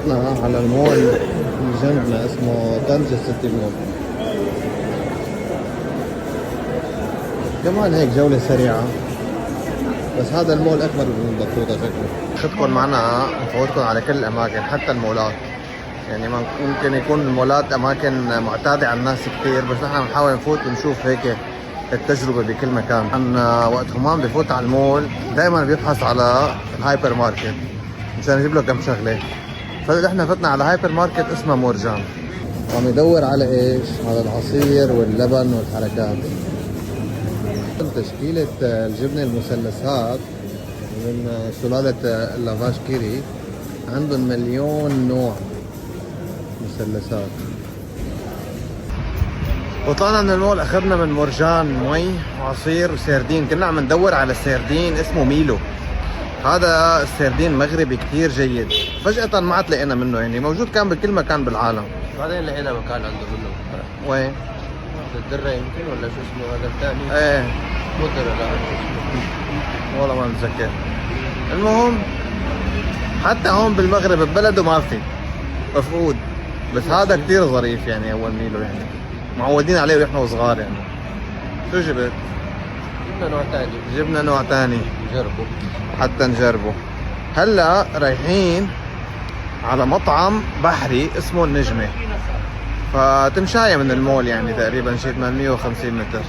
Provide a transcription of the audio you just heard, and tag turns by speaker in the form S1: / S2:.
S1: فتنا على المول اللي جنبنا اسمه طنجة سيتي مول. كمان هيك جولة سريعة، بس هذا المول أكبر من بطوطة شكله. خدكم معنا نفوتكم على كل الأماكن حتى المولات، يعني ممكن يكون المولات أماكن معتادة على الناس كثير، بس نحن بنحاول نفوت ونشوف هيك التجربة بكل مكان. أنا وقت همام بفوت على المول دائما بيبحث على الهايبر ماركت مشان يجيب له كم شغلة، فنحن فتنا على هايبر ماركت اسمه مورجان. عم يدور على ايش؟ على العصير واللبن والحركات. تشكيلة الجبنة المثلثات من سلالة اللافاش كيري، عندهم مليون نوع مثلثات. وطلعنا من المول، اخذنا من مورجان مي وعصير وسردين. كنا عم ندور على سردين اسمه ميلو، هذا السردين مغربي كثير جيد. فجأة ما عاد لقينا منه، يعني موجود كان بكل مكان بالعالم.
S2: بعدين لقينا مكان عنده منه.
S1: وين؟
S2: الدرة يمكن ولا شو اسمه هذا الثاني؟
S1: ايه
S2: مو الدرة، لا
S1: والله ما متذكر. المهم حتى هون بالمغرب ببلده ما في، مفقود. بس هذا كثير ظريف يعني، اول ميلو يعني معودين عليه ونحن وصغار يعني. شو جبت؟
S2: جبنا نوع ثاني.
S1: جبنا نوع ثاني
S2: نجربه
S1: حتى نجربه. هلا رايحين على مطعم بحري اسمه النجمة، فتمشاية من المول يعني تقريبا شي 850 متر.